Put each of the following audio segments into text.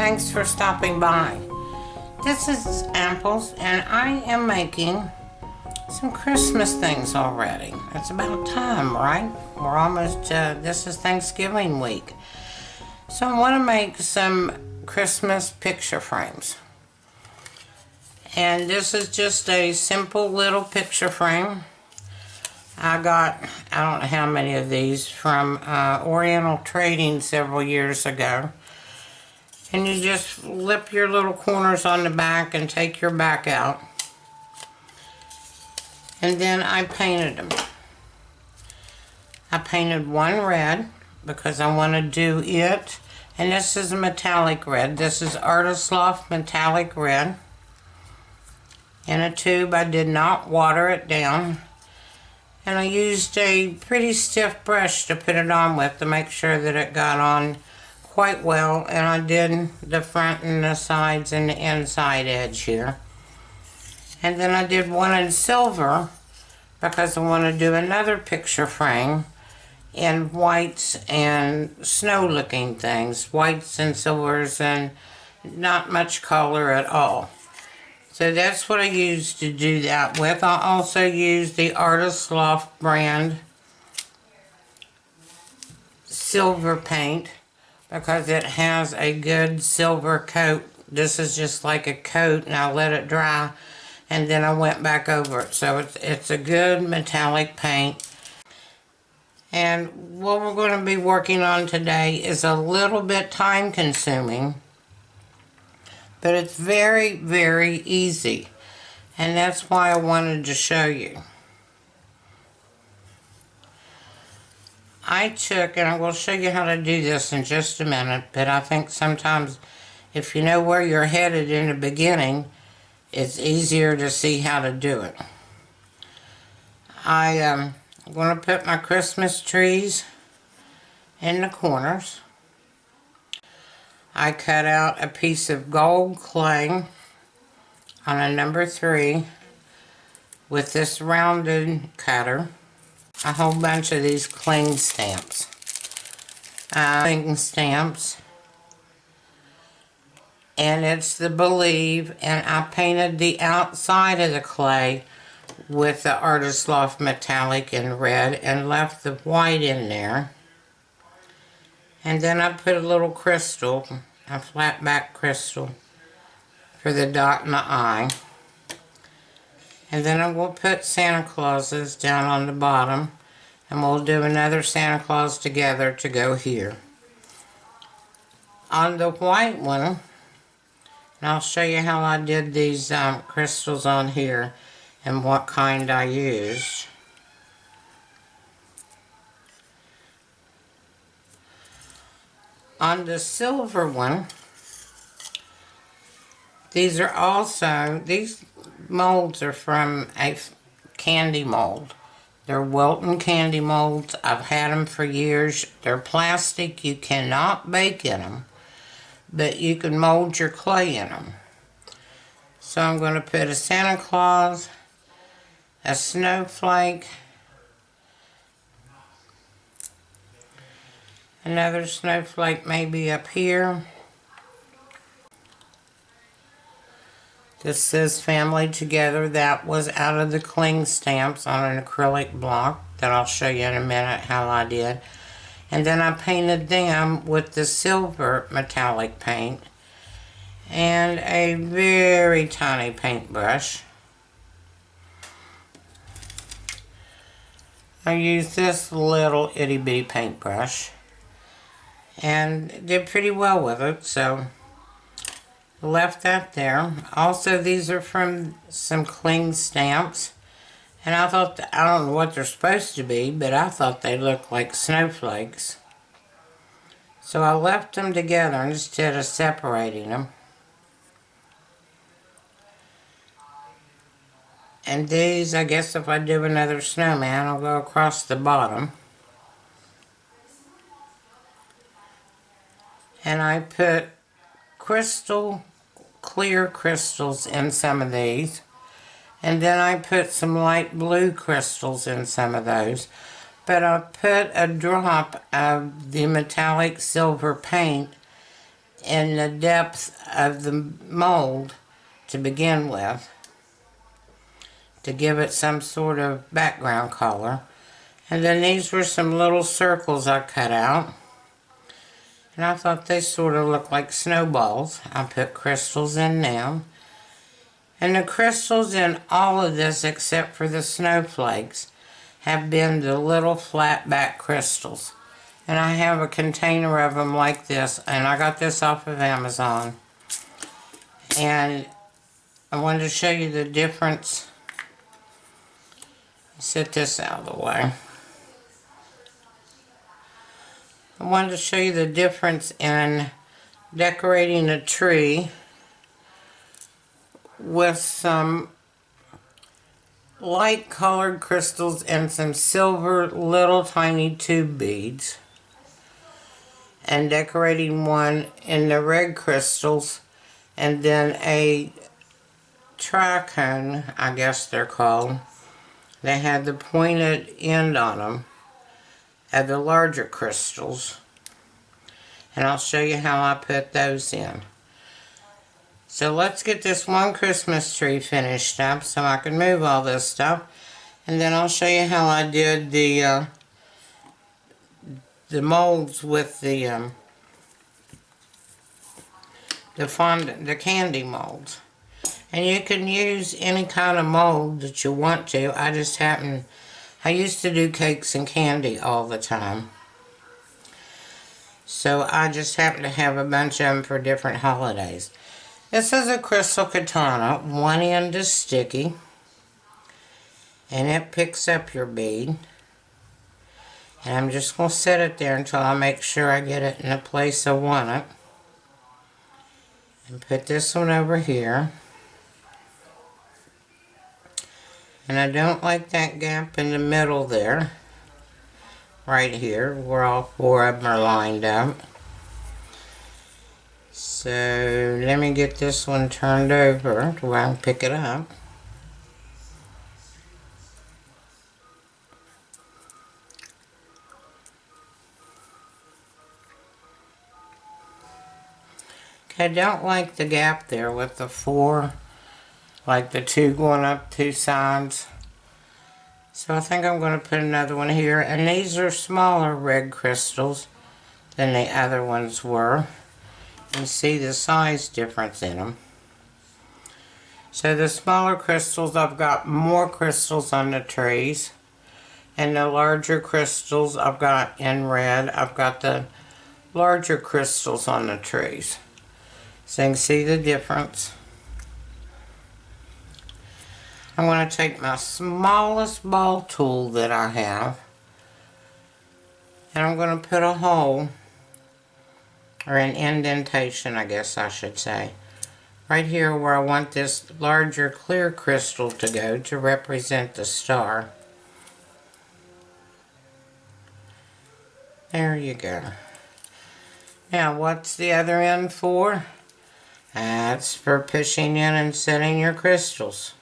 thanks for stopping by. This is Apples, and I am making some Christmas things already. It's about time, right? We're almost, this is Thanksgiving week. So I want to make some Christmas picture frames. And this is just a simple little picture frame. I got, I don't know how many of these from Oriental Trading several years ago. And you just lip your little corners on the back and take your back out. And then I painted them. I painted one red because I want to do it. And this is a metallic red. This is Artist Loft Metallic Red. In a tube, I did not water it down. And I used a pretty stiff brush to put it on with to make sure that it got on quite well. And I did the front and the sides and the inside edge here. And then I did one in silver because I want to do another picture frame in whites and snow looking things. Whites and silvers and not much color at all. So that's what I used to do that with. I also used the Artist Loft brand silver paint because it has a good silver coat. This is just like a coat, and I let it dry and then I went back over it. So it's a good metallic paint. And what we're going to be working on today is a little bit time consuming, but it's very, very easy. And that's why I wanted to show you. I took, and I will show you how to do this in just a minute, but I think sometimes if you know where you're headed in the beginning, it's easier to see how to do it. I'm going to put my Christmas trees in the corners. I cut out a piece of gold clay on a number 3 with this rounded cutter. A whole bunch of these cling stamps. And it's the Believe, and I painted the outside of the clay with the Artist Loft Metallic in red and left the white in there. And then I put a little crystal, a flat back crystal for the dot and the eye. And then I will put Santa Clauses down on the bottom, and we'll do another Santa Claus together to go here. On the white one, and I'll show you how I did these crystals on here and what kind I used. On the silver one, these molds are from a candy mold. They're Wilton candy molds. I've had them for years. They're plastic. You cannot bake in them, but you can mold your clay in them. So I'm going to put a Santa Claus, a snowflake, another snowflake maybe up here. This says Family Together. That was out of the cling stamps on an acrylic block that I'll show you in a minute how I did. And then I painted them with the silver metallic paint and a very tiny paintbrush. I used this little itty bitty paintbrush and did pretty well with it, so left that there. Also, these are from some cling stamps, and I thought, I don't know what they're supposed to be, but I thought they looked like snowflakes. So I left them together instead of separating them. And these, I guess if I do another snowman, I'll go across the bottom. And I put clear crystals in some of these. And then I put some light blue crystals in some of those. But I put a drop of the metallic silver paint in the depth of the mold to begin with, to give it some sort of background color. And then these were some little circles I cut out. And I thought they sort of looked like snowballs. I put crystals in them. And the crystals in all of this, except for the snowflakes, have been the little flat back crystals. And I have a container of them like this, and I got this off of Amazon. And I wanted to show you the difference. Set this out of the way. I wanted to show you the difference in decorating a tree with some light colored crystals and some silver little tiny tube beads, and decorating one in the red crystals, and then a tricone, I guess they're called. They had the pointed end on them of the larger crystals, and I'll show you how I put those in. So let's get this one Christmas tree finished up so I can move all this stuff, and then I'll show you how I did the molds with the fondant, the candy molds. And you can use any kind of mold that you want to. I used to do cakes and candy all the time. So I just happen to have a bunch of them for different holidays. This is a crystal katana. One end is sticky, and it picks up your bead. And I'm just going to set it there until I make sure I get it in the place I want it. And put this one over here. And I don't like that gap in the middle there, right here, where all four of them are lined up. So let me get this one turned over to where I can pick it up. Okay, I don't like the gap there with the four, like the two going up two sides. So I think I'm going to put another one here. And these are smaller red crystals than the other ones were. You see the size difference in them. So the smaller crystals, I've got more crystals on the trees. And the larger crystals I've got in red. I've got the larger crystals on the trees. So you can see the difference. I'm going to take my smallest ball tool that I have, and I'm going to put a hole, or an indentation I guess I should say, right here where I want this larger clear crystal to go to represent the star. There you go. Now what's the other end for? That's for pushing in and setting your crystals.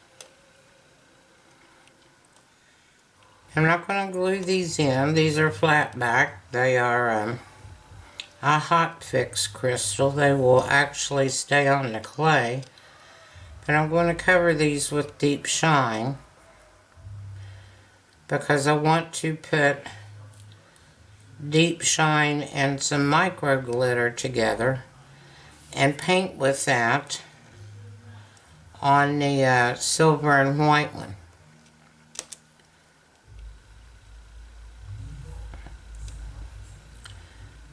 I'm not going to glue these in. These are flat back. They are a hot fix crystal. They will actually stay on the clay. But I'm going to cover these with deep shine because I want to put deep shine and some micro glitter together and paint with that on the silver and white one.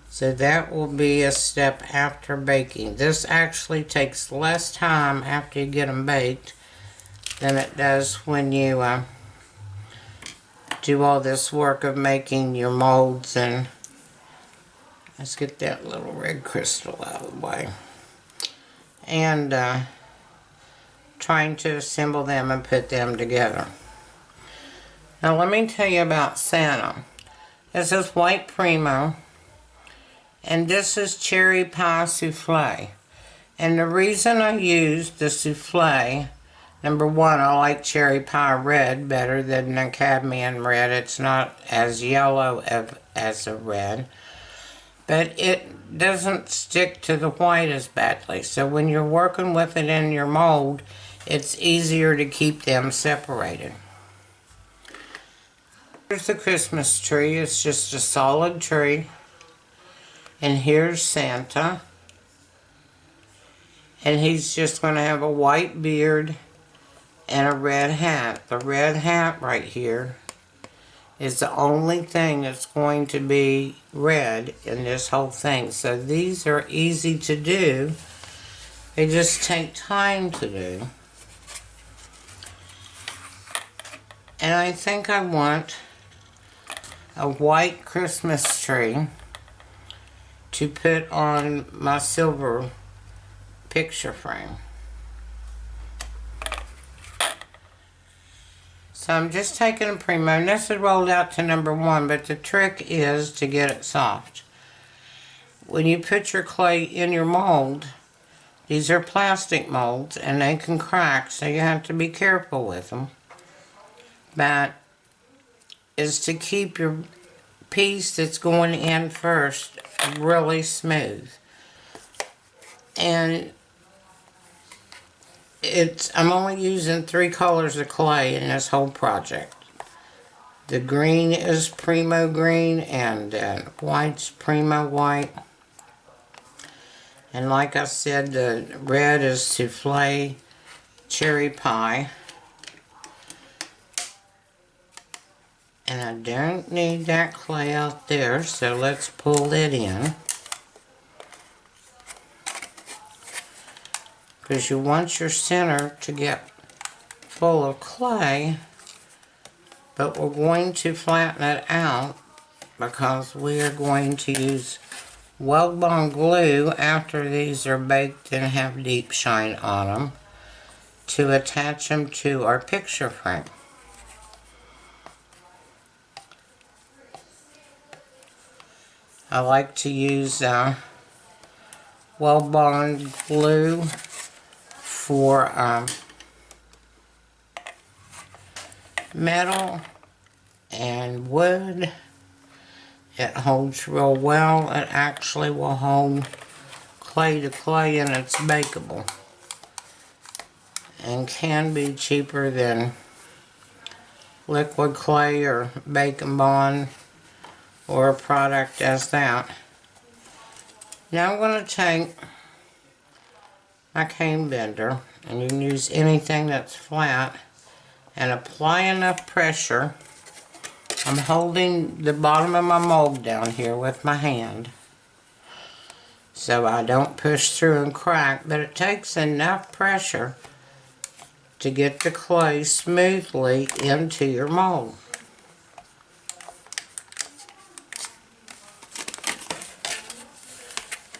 So that will be a step after baking. This actually takes less time after you get them baked than it does when you do all this work of making your molds. And let's get that little red crystal out of the way. And trying to assemble them and put them together. Now let me tell you about Santa. This is white Primo. And this is cherry pie souffle. And the reason I used the souffle, number one, I like cherry pie red better than the cadmium red. It's not as yellow as a red. but it doesn't stick to the white as badly. So when you're working with it in your mold, it's easier to keep them separated. Here's the Christmas tree. It's just a solid tree. And here's Santa. And he's just going to have a white beard and a red hat. The red hat right here is the only thing that's going to be red in this whole thing. So these are easy to do. They just take time to do. And I think I want a white Christmas tree to put on my silver picture frame. So I'm just taking a Primo, and this is rolled out to number 1, but the trick is to get it soft. When you put your clay in your mold, these are plastic molds and they can crack, so you have to be careful with them. But is to keep your piece that's going in first really smooth. And I'm only using 3 colors of clay in this whole project. The green is Primo green and white's Primo white. And like I said, the red is Soufflé Cherry Pie. And I don't need that clay out there, so let's pull it in. Because you want your center to get full of clay, but we're going to flatten it out because we are going to use Weld-Bond glue after these are baked and have deep shine on them to attach them to our picture frame. I like to use Weld-Bond glue for metal and wood. It holds real well. It actually will hold clay to clay, and it's bakeable and can be cheaper than liquid clay or Bake and Bond or a product as that. Now I'm going to take my cane bender, and you can use anything that's flat, and apply enough pressure. I'm holding the bottom of my mold down here with my hand so I don't push through and crack, but it takes enough pressure to get the clay smoothly into your mold.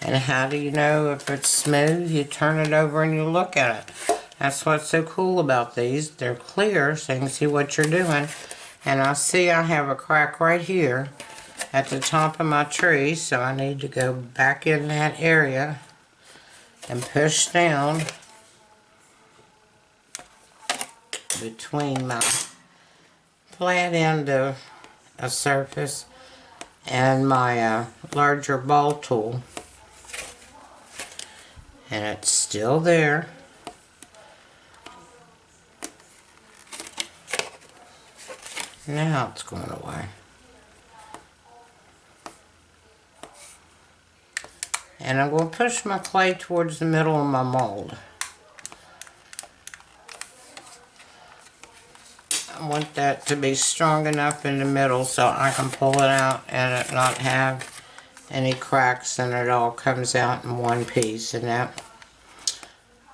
And how do you know if it's smooth? You turn it over and you look at it. That's what's so cool about these. They're clear, so you can see what you're doing. And I see I have a crack right here at the top of my tree, so I need to go back in that area and push down between my flat end of a surface and my larger ball tool. And it's still there. Now it's going away. And I'm going to push my clay towards the middle of my mold. I want that to be strong enough in the middle so I can pull it out and it not have any cracks, and it all comes out in one piece. And that,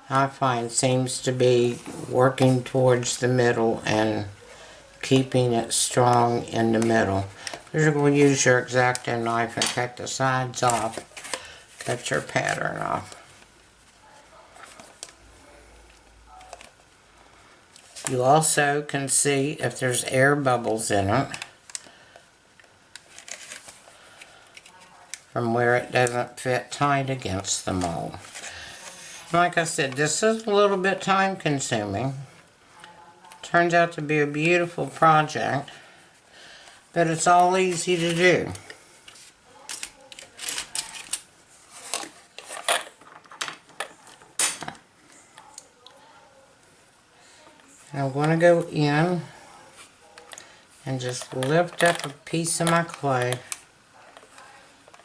I find, seems to be working towards the middle and keeping it strong in the middle. You're going to use your X-Acto knife and cut the sides off, cut your pattern off. You also can see if there's air bubbles in it from where it doesn't fit tight against the mold. Like I said, this is a little bit time consuming. Turns out to be a beautiful project, but it's all easy to do. And I'm going to go in and just lift up a piece of my clay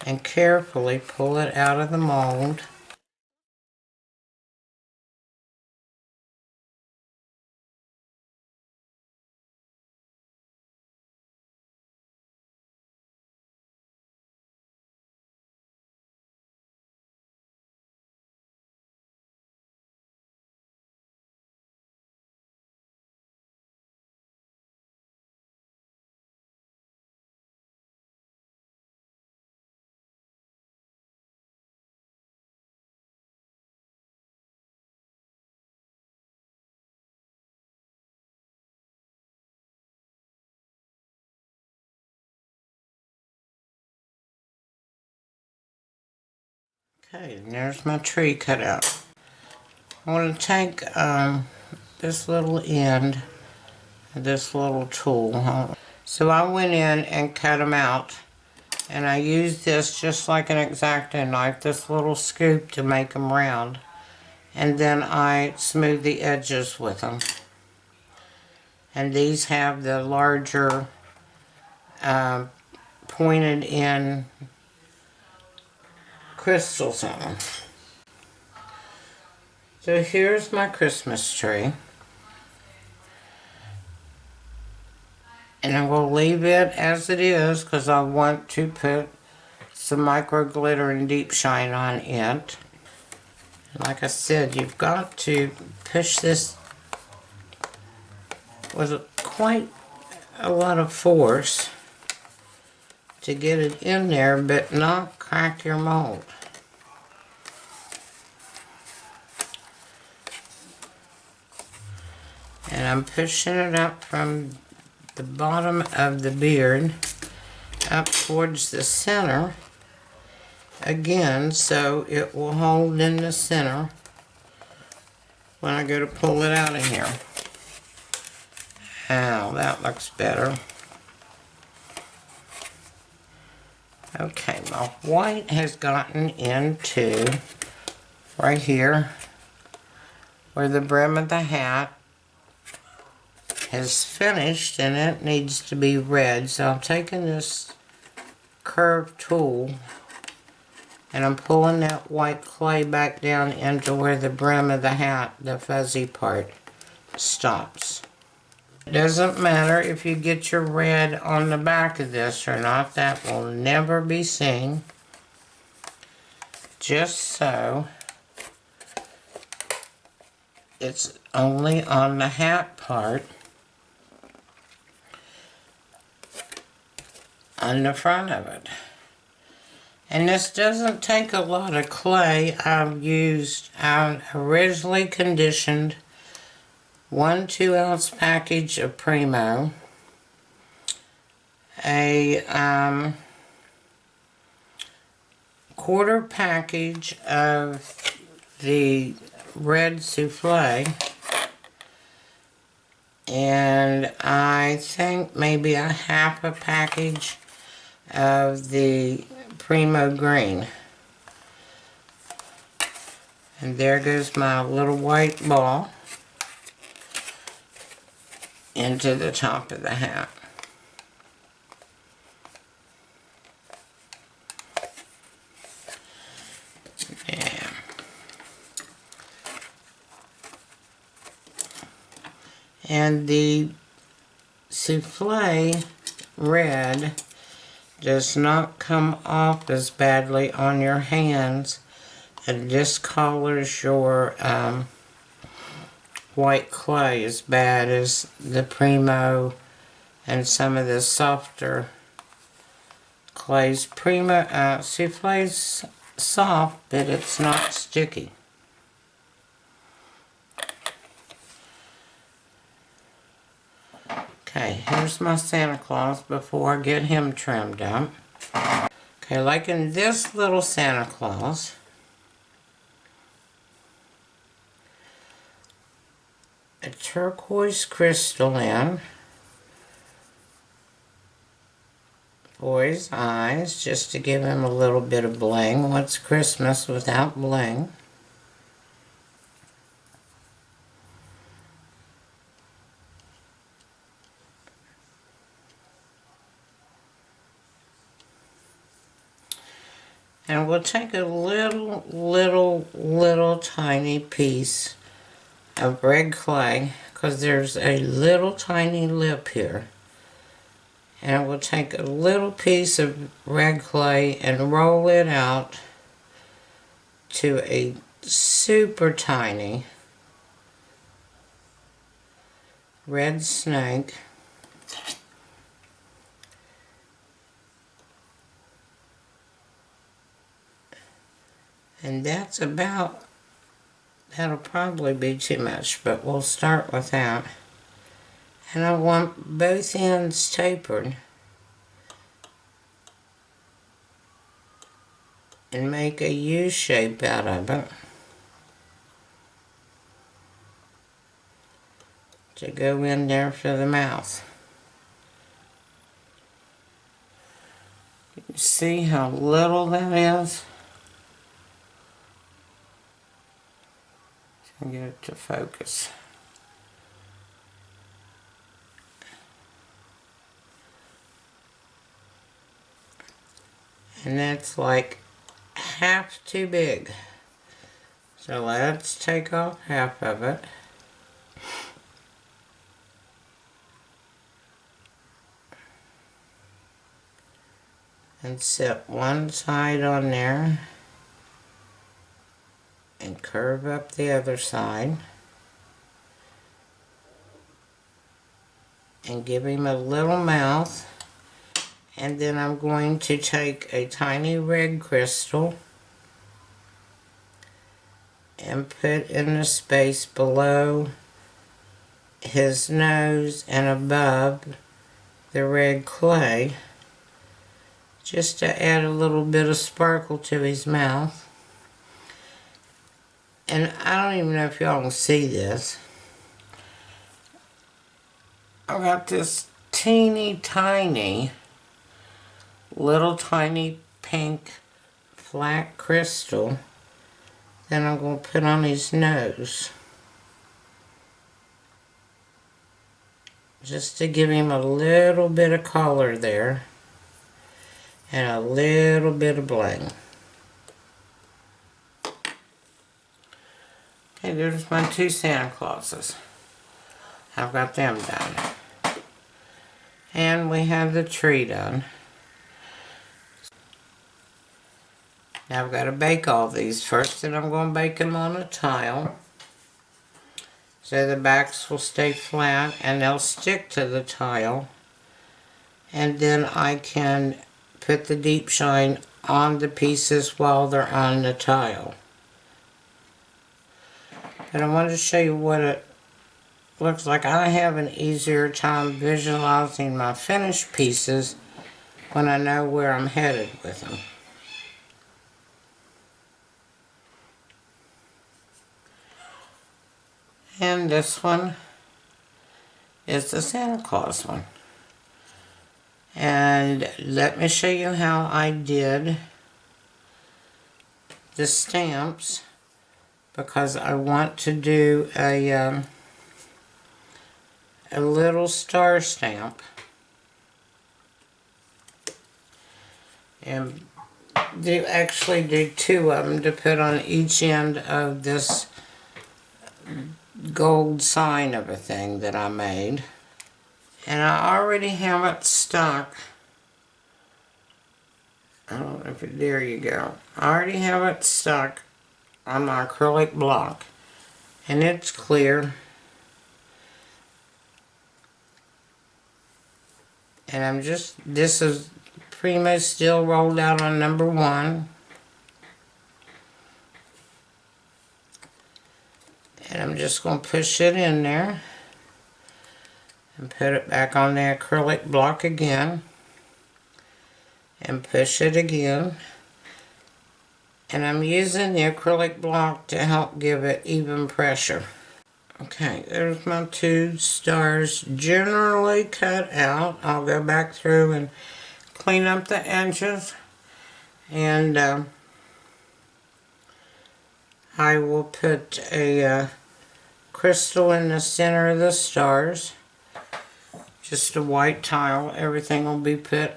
and carefully pull it out of the mold. Okay, and there's my tree cut out. I want to take this little end, this little tool. So I went in and cut them out. And I used this just like an X-Acto knife, this little scoop to make them round. And then I smooth the edges with them. And these have the larger pointed in crystals on them. So here's my Christmas tree. And I will leave it as it is because I want to put some micro glitter and deep shine on it. Like I said, you've got to push this with quite a lot of force to get it in there, but not crack your mold. And I'm pushing it up from the bottom of the beard up towards the center again, so it will hold in the center when I go to pull it out of here. Ow, that looks better. Okay, my white has gotten into right here where the brim of the hat is finished, and it needs to be red. So I'm taking this curved tool and I'm pulling that white clay back down into where the brim of the hat, the fuzzy part, stops. It doesn't matter if you get your red on the back of this or not, that will never be seen. Just so it's only on the hat part on the front of it. And this doesn't take a lot of clay. I originally conditioned 1 2-ounce package of Primo, a quarter package of the red souffle, and I think maybe a half a package of the Primo green. And there goes my little white ball into the top of the hat. Yeah. And the souffle red does not come off as badly on your hands. It discolors your white clay as bad as the Primo and some of the softer clays. Souffle's soft, but it's not sticky. Okay, here's my Santa Claus before I get him trimmed up. Okay, like in this little Santa Claus, a turquoise crystal in for his eyes, just to give him a little bit of bling. What's Christmas without bling? And we'll take a little tiny piece of red clay, because there's a little tiny lip here. And we'll take a little piece of red clay and roll it out to a super tiny red snake. And that's about, that'll probably be too much, but we'll start with that. And I want both ends tapered and make a U shape out of it to go in there for the mouth. You see how little that is? I'll get it to focus. And that's like half too big. So let's take off half of it. And set one side on there. And curve up the other side. And give him a little mouth. And then I'm going to take a tiny red crystal and put in the space below his nose and above the red clay, just to add a little bit of sparkle to his mouth. And I don't even know if y'all can see this. I got this teeny tiny little tiny pink flat crystal that I'm going to put on his nose, just to give him a little bit of color there and a little bit of bling. Okay, there's my two Santa Clauses. I've got them done. And we have the tree done. Now I've got to bake all these first, and I'm going to bake them on a tile so the backs will stay flat and they'll stick to the tile, and then I can put the deep shine on the pieces while they're on the tile. But I wanted to show you what it looks like. I have an easier time visualizing my finished pieces when I know where I'm headed with them. And this one is the Santa Claus one. And let me show you how I did the stamps, because I want to do a little star stamp. And actually do two of them to put on each end of this gold sign of a thing that I made. And I already have it stuck. I don't know if it, there you go. I already have it stuck on my acrylic block. And it's clear. And I'm just, this is pretty much still rolled out on number 1. And I'm just going to push it in there and put it back on the acrylic block again and push it again. And I'm using the acrylic block to help give it even pressure. Okay, there's my 2 stars generally cut out. I'll go back through and clean up the edges, and I will put a crystal in the center of the stars, just a white tile. Everything will be put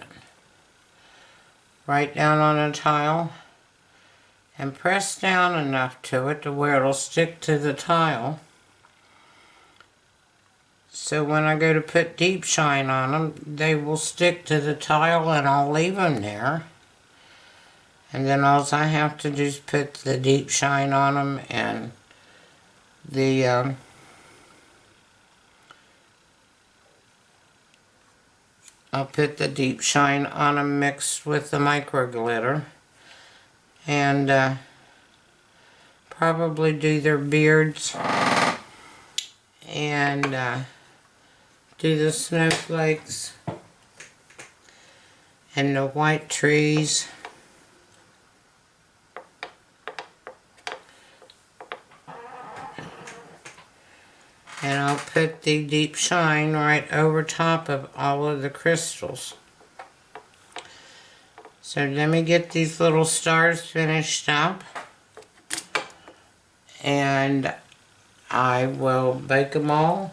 right down on a tile. and press down enough to it to where it'll stick to the tile. So when I go to put deep shine on them, they will stick to the tile, and I'll leave them there. And then all I have to do is put the deep shine on them, and the I'll put the deep shine on them mixed with the micro glitter, and probably do their beards, and do the snowflakes and the white trees. And I'll put the deep shine right over top of all of the crystals. So let me get these little stars finished up, and I will bake them all.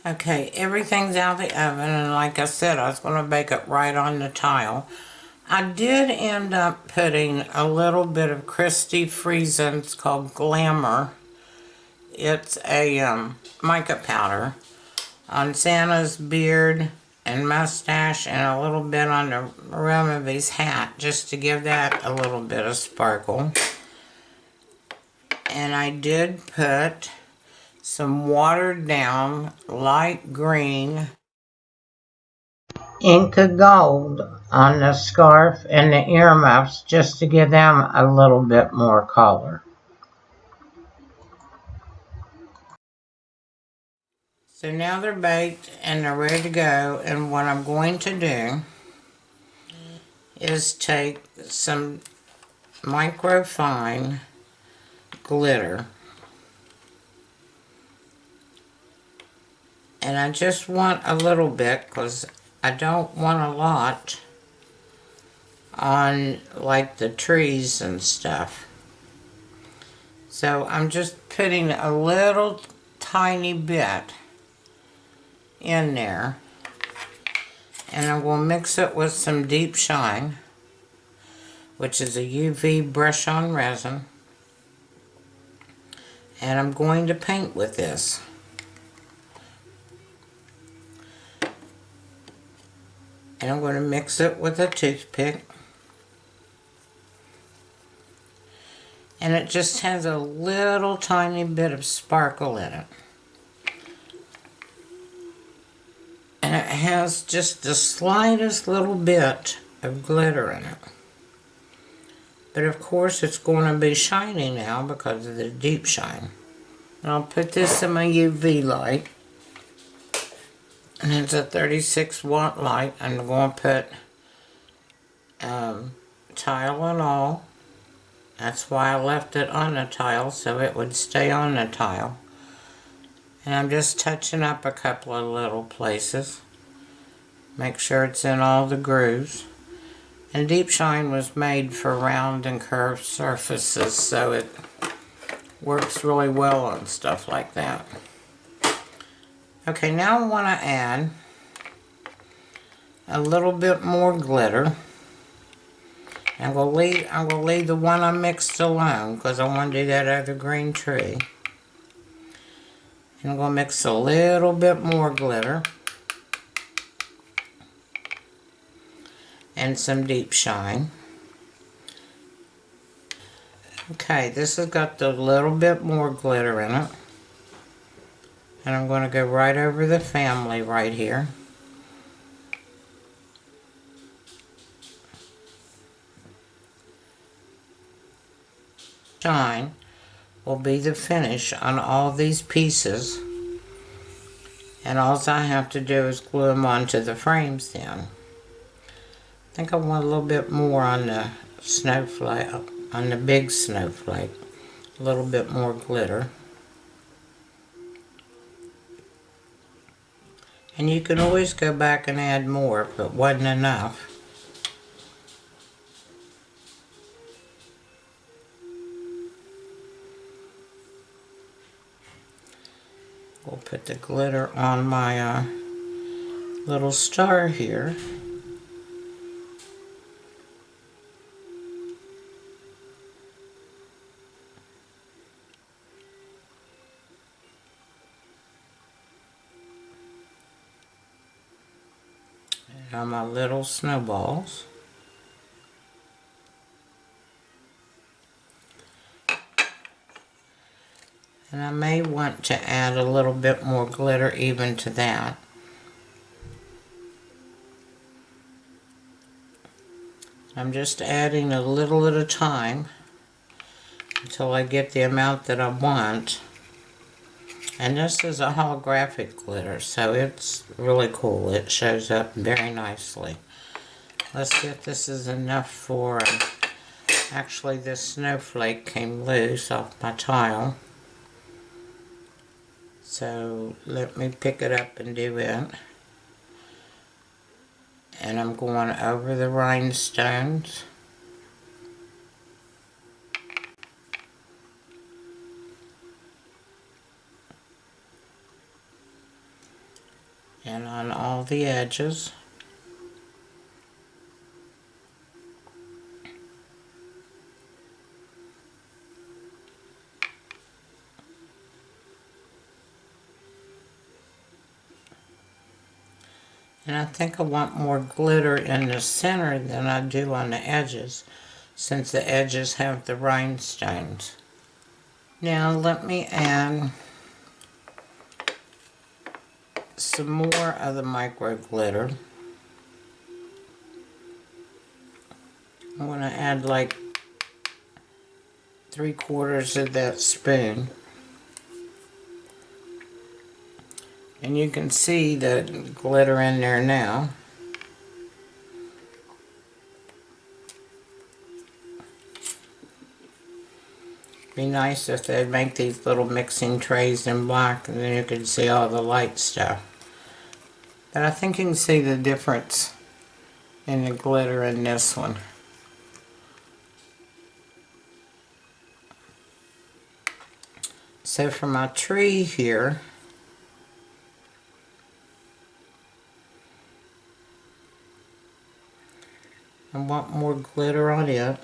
Okay, everything's out of the oven, and like I said, I was going to bake it right on the tile. I did end up putting a little bit of Christy Friesen. It's called Glamour. It's a mica powder on Santa's beard and mustache, and a little bit on the rim of his hat, just to give that a little bit of sparkle. And I did put some watered down light green Inca Gold on the scarf and the earmuffs, just to give them a little bit more color. So now they're baked and they're ready to go, and what I'm going to do is take some microfine glitter, and I just want a little bit because I don't want a lot on like the trees and stuff. So I'm just putting a little tiny bit in there, and I'm going to mix it with some deep shine, which is a UV brush on resin, and I'm going to paint with this. And I'm going to mix it with a toothpick, and it just has a little tiny bit of sparkle in it, and it has just the slightest little bit of glitter in it. But of course it's going to be shiny now because of the deep shine. And I'll put this in my UV light, and it's a 36-watt light. I'm going to put tile and all. That's why I left it on the tile, so it would stay on the tile. And I'm just touching up a couple of little places. Make sure it's in all the grooves. And deep shine was made for round and curved surfaces, so it works really well on stuff like that. Okay, now I want to add a little bit more glitter. I'm going to leave the one I mixed alone because I want to do that other green tree. And I'm going to mix a little bit more glitter and some deep shine. Okay, this has got a little bit more glitter in it. And I'm going to go right over the family right here. Shine will be the finish on all these pieces. And all I have to do is glue them onto the frames then. I think I want a little bit more on the snowflake, on the big snowflake. A little bit more glitter. And you can always go back and add more if it wasn't enough. We'll We'll put the glitter on my little star here. And on my little snowballs. And I may want to add a little bit more glitter even to that. I'm just adding a little at a time until I get the amount that I want. And this is a holographic glitter, so it's really cool. It shows up very nicely. Let's see if this is enough for... actually, this snowflake came loose off my tile. So let me pick it up and do it. And I'm going over the rhinestones. And on all the edges. And I think I want more glitter in the center than I do on the edges, since the edges have the rhinestones. Now let me add some more of the micro glitter. I want to add like 3/4 of that spoon. And you can see the glitter in there now. Be nice if they'd make these little mixing trays in black, and then you could see all the light stuff. But I think you can see the difference in the glitter in this one. So for my tree here, I want more glitter on it.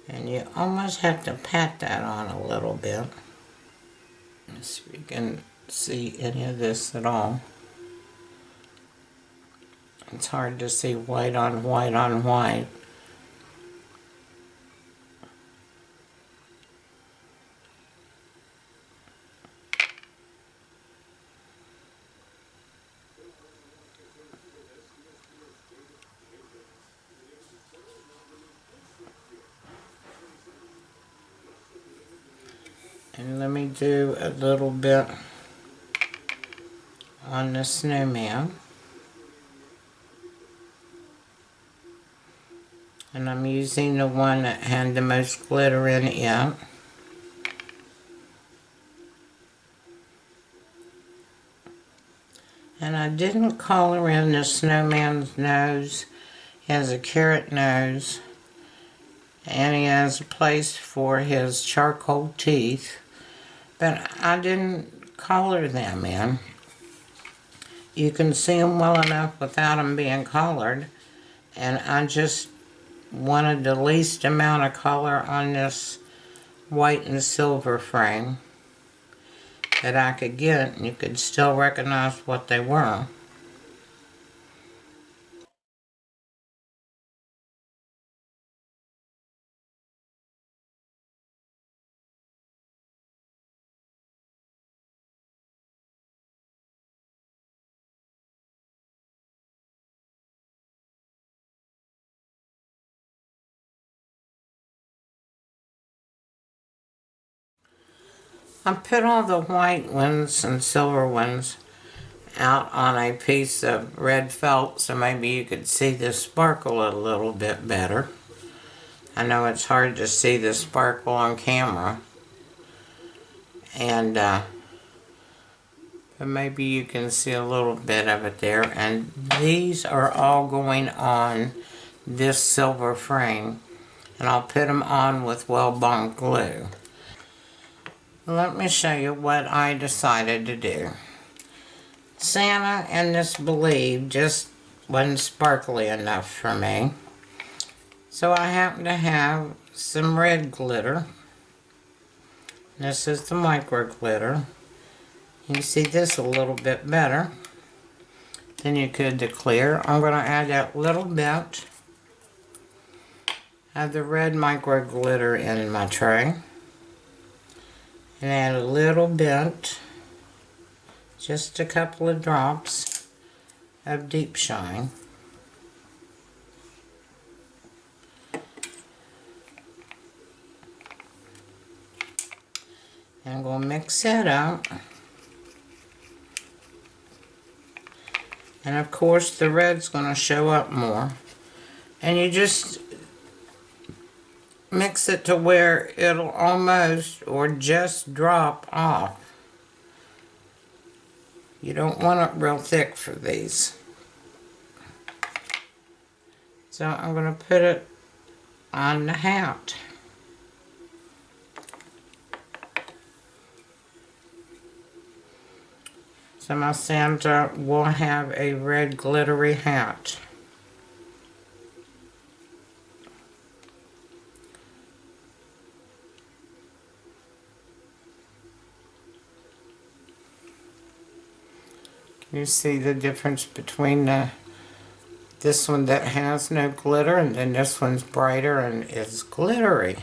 And you almost have to pat that on a little bit. Let's see if you can see any of this at all. It's hard to see white on white on white. And let me do a little bit on the snowman. And I'm using the one that had the most glitter in it yet. And I didn't color in the snowman's nose. He has a carrot nose. And he has a place for his charcoal teeth. But I didn't color them in. You can see them well enough without them being colored. And I just wanted the least amount of color on this white and silver frame that I could get, and you could still recognize what they were. I put all the white ones and silver ones out on a piece of red felt so maybe you could see the sparkle a little bit better. I know it's hard to see the sparkle on camera, and but maybe you can see a little bit of it there. And these are all going on this silver frame, and I'll put them on with well-bond glue. Let me show you what I decided to do. Santa and this Believe just wasn't sparkly enough for me. So I happen to have some red glitter. This is the micro glitter. You can see this a little bit better than you could the clear. I'm going to add that little bit of the red micro glitter in my tray. And add a little bit, just a couple of drops of Deep Shine. And I'm going to mix that up. And of course the red's going to show up more. And you just mix it to where it'll almost or just drop off. You don't want it real thick for these. So I'm going to put it on the hat. So my Santa will have a red glittery hat. You see the difference between this one that has no glitter and then this one's brighter and is glittery.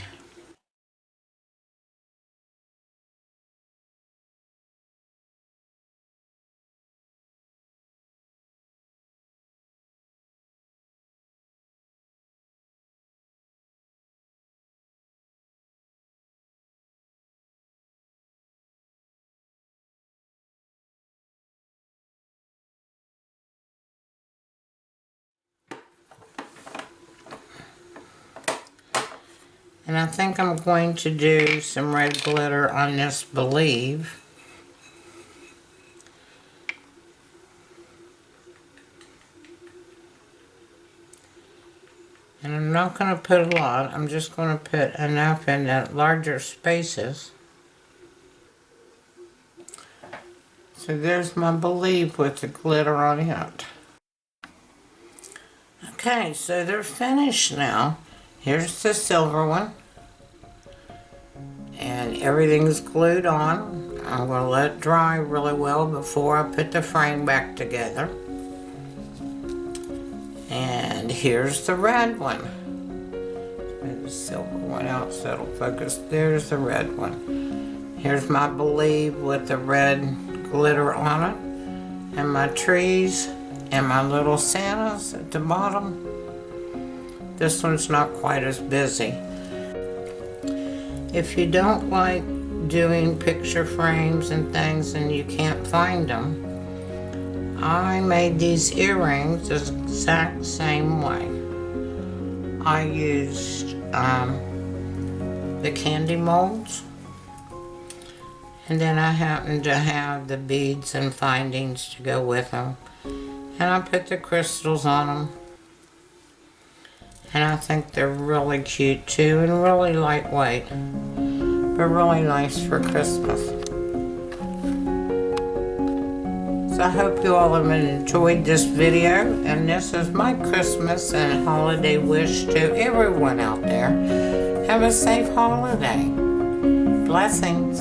And I think I'm going to do some red glitter on this Believe. And I'm not going to put a lot, I'm just going to put enough in the larger spaces. So there's my Believe with the glitter on it. Okay, so they're finished now. Here's the silver one. And everything's glued on. I'm going to let it dry really well before I put the frame back together. And here's the red one. Move the silver one out so it'll focus. There's the red one. Here's my Believe with the red glitter on it. And my trees and my little Santas at the bottom. This one's not quite as busy. If you don't like doing picture frames and things and you can't find them, I made these earrings the exact same way. I used the candy molds, and then I happened to have the beads and findings to go with them, and I put the crystals on them. And I think they're really cute too, and really lightweight, but really nice for Christmas. So I hope you all have enjoyed this video, and this is my Christmas and holiday wish to everyone out there. Have a safe holiday. Blessings.